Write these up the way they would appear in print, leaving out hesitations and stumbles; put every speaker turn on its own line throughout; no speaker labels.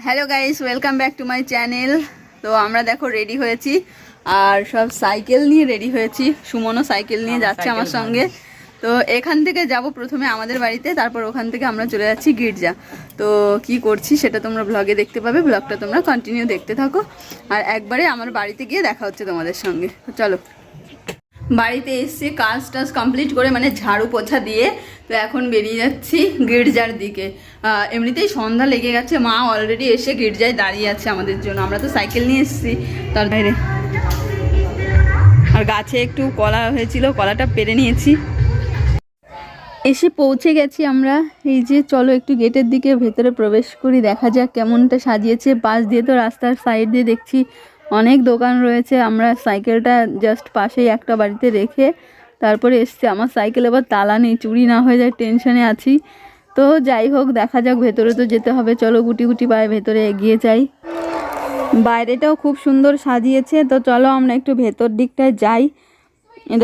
Hello guys, welcome back to my channel. তো আমরা দেখো রেডি হয়েছি আর সব সাইকেল নিয়ে রেডি হয়েছি। সুমনও সাইকেল নিয়ে যাচ্ছে আমার সঙ্গে। তো এখান থেকে যাব প্রথমে আমাদের বাড়িতে, তারপর ওখান থেকে আমরা চলে যাচ্ছি গির্জা। তো কি করছি সেটা তোমরা ব্লগে দেখতে পাবে, ব্লগটা তোমরা কন্টিনিউ দেখতে থাকো। আর একবারে আমার বাড়িতে গিয়ে দেখা হচ্ছে তোমাদের সঙ্গে। তো চলো, বাড়িতে এসে কাজ টাজ কমপ্লিট করে মানে ঝাড়ু পোছা দিয়ে তো এখন বেরিয়ে যাচ্ছি গির্জার দিকে। এমনিতেই সন্ধ্যা লেগে গেছে, মা অলরেডি এসে গির্জায় দাঁড়িয়ে আছে আমাদের জন্য। আমরা তো সাইকেল নিয়ে এসেছি তার বাইরে। আর গাছে একটু কলা হয়েছিল, কলাটা পেরে নিয়েছি। এসে পৌঁছে গেছি আমরা। এই যে চলো একটু গেটের দিকে ভেতরে প্রবেশ করি, দেখা যাক কেমনটা সাজিয়েছে। পাশ দিয়ে তো রাস্তার সাইড দিয়ে দেখছি অনেক দোকান রয়েছে। আমরা সাইকেলটা জাস্ট পাশেই একটা বাড়িতে রেখে তারপরে এসছি। আমার সাইকেল এবার তালা নেই, চুরি না হয়ে যায় টেনশনে আছি। তো যাই হোক, দেখা যাক, ভেতরে তো যেতে হবে। চলো গুটি গুটি পায়ে ভেতরে এগিয়ে যাই। বাইরেটাও খুব সুন্দর সাজিয়েছে। তো চলো আমরা একটু ভেতর দিকটায় যাই।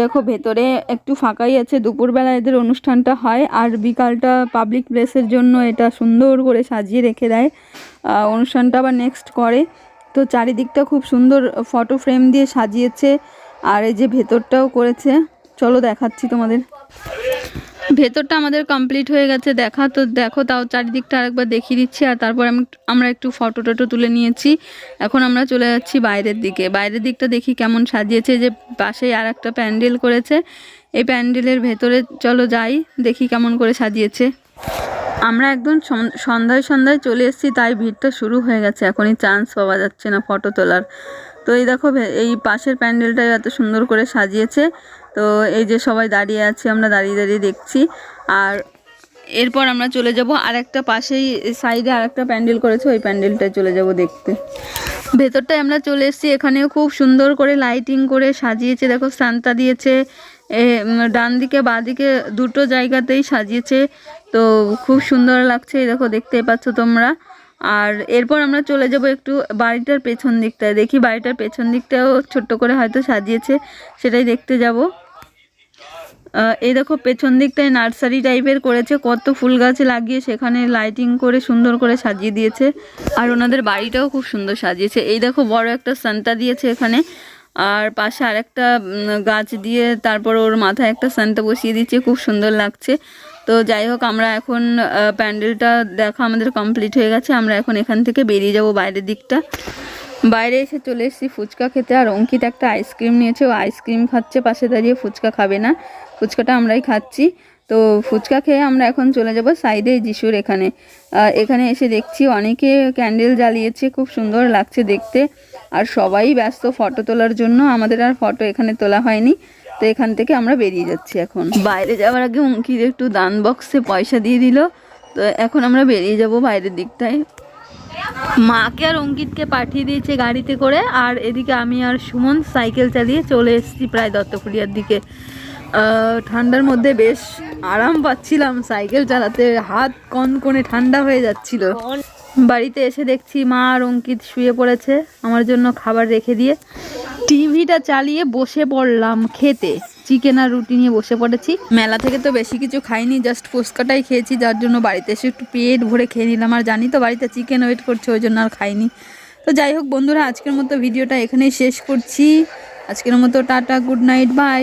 দেখো ভেতরে একটু ফাঁকাই আছে, দুপুরবেলা এদের অনুষ্ঠানটা হয় আর বিকালটা পাবলিক প্লেসের জন্য এটা সুন্দর করে সাজিয়ে রেখে দেয়। অনুষ্ঠানটা আবার নেক্সট করে। তো চারিদিকটা খুব সুন্দর ফটো ফ্রেম দিয়ে সাজিয়েছে। আর এই যে ভেতরটাও করেছে, চলো দেখাচ্ছি তোমাদের। ভেতরটা আমাদের কমপ্লিট হয়ে গেছে দেখা। তো দেখো, তাও চারিদিকটা আরেকবার দেখিয়ে দিচ্ছি। আর তারপর আমরা একটু ফটো টটো তুলে নিয়েছি। এখন আমরা চলে যাচ্ছি বাইরের দিকে। বাইরের দিকটা দেখি কেমন সাজিয়েছে। যে পাশেই আর একটা প্যান্ডেল করেছে, এই প্যান্ডেলের ভেতরে চলো যাই, দেখি কেমন করে সাজিয়েছে। আমরা একদম সন্ধ্যায় চলে এসেছি, তাই ভিড়টা শুরু হয়ে গেছে। এখনই চান্স পাওয়া যাচ্ছে না ফটো তোলার। তো এই দেখো, এই পাশের প্যান্ডেলটাই এত সুন্দর করে সাজিয়েছে। তো এই যে সবাই দাঁড়িয়ে আছে, আমরা দাঁড়িয়ে দাঁড়িয়ে দেখছি। আর এরপর আমরা চলে যাব আর একটা পাশেই সাইডে আর একটা প্যান্ডেল করেছে, ওই প্যান্ডেলটায় চলে যাব দেখতে। ভেতরটায় আমরা চলে এসেছি। এখানেও খুব সুন্দর করে লাইটিং করে সাজিয়েছে। দেখো সান্তা দিয়েছে, ডান দিকে বাঁ দিকে দুটো জায়গাতেই সাজিয়েছে। তো খুব সুন্দর লাগছে, দেখো দেখতে পাচ্ছ তোমরা। আর এরপর আমরা চলে যাব একটু বাড়িটার পেছন দিকটায়, দেখি বাড়িটার পেছন দিকটাও ছোট্ট করে হয়তো সাজিয়েছে, সেটাই দেখতে যাব। এই দেখো পেছন দিকটায় নার্সারি টাইপের করেছে, কত ফুল গাছ লাগিয়ে সেখানে লাইটিং করে সুন্দর করে সাজিয়ে দিয়েছে। আর ওনাদের বাড়িটাও খুব সুন্দর সাজিয়েছে। এই দেখো বড় একটা সান্তা দিয়েছে এখানে, আর পাশে আরেকটা গাছ দিয়ে তারপর ওর মাথায় একটা সান্তা বসিয়ে দিচ্ছে, খুব সুন্দর লাগছে। তো যাই হোক, আমরা এখন প্যান্ডেলটা দেখা আমাদের কমপ্লিট হয়ে গেছে। আমরা এখন এখান থেকে বেরিয়ে যাব বাইরের দিকটা। বাইরে এসে চলে এসেছি ফুচকা খেতে। আর অঙ্কিত একটা আইসক্রিম নিয়েছে, ও আইসক্রিম খাচ্ছে পাশে দাঁড়িয়ে, ফুচকা খাবে না, ফুচকাটা আমরাই খাচ্ছি। তো ফুচকা খেয়ে আমরা এখন চলে যাব সাইডে যিশুর এখানে। এখানে এসে দেখছি অনেকে ক্যান্ডেল জ্বালিয়েছে, খুব সুন্দর লাগছে দেখতে। আর সবাই ব্যস্ত ফটো তোলার জন্য, আমাদের আর ফটো এখানে তোলা হয়নি। তো এখান থেকে আমরা বেরিয়ে যাচ্ছি এখন। বাইরে যাওয়ার আগে অঙ্কিত একটু দান বক্সে পয়সা দিয়ে দিল। তো এখন আমরা বেরিয়ে যাব বাইরের দিকটায়। মাকে আর অঙ্কিতকে পাঠিয়ে দিয়েছে গাড়িতে করে, আর এদিকে আমি আর সুমন সাইকেল চালিয়ে চলে এসেছি প্রায় দত্তপুরিয়ার দিকে। ঠান্ডার মধ্যে বেশ আরাম পাচ্ছিলাম সাইকেল চালাতে, হাত কনকনে ঠান্ডা হয়ে যাচ্ছিল। বাড়িতে এসে দেখছি মা আর অঙ্কিত শুয়ে পড়েছে আমার জন্য খাবার রেখে দিয়ে। টিভিটা চালিয়ে বসে পড়লাম খেতে, চিকেন আর রুটি নিয়ে বসে পড়েছি। মেলা থেকে তো বেশি কিছু খাইনি, জাস্ট ফুচকাটাই খেয়েছি, যার জন্য বাড়িতে এসে একটু পেট ভরে খেয়ে নিলাম। আর জানি তো বাড়িতে চিকেন ওয়েট করছে, ওই জন্য আর খাইনি। তো যাই হোক বন্ধুরা, আজকের মতো ভিডিওটা এখানেই শেষ করছি। আজকের মতো টাটা, গুড নাইট, বাই।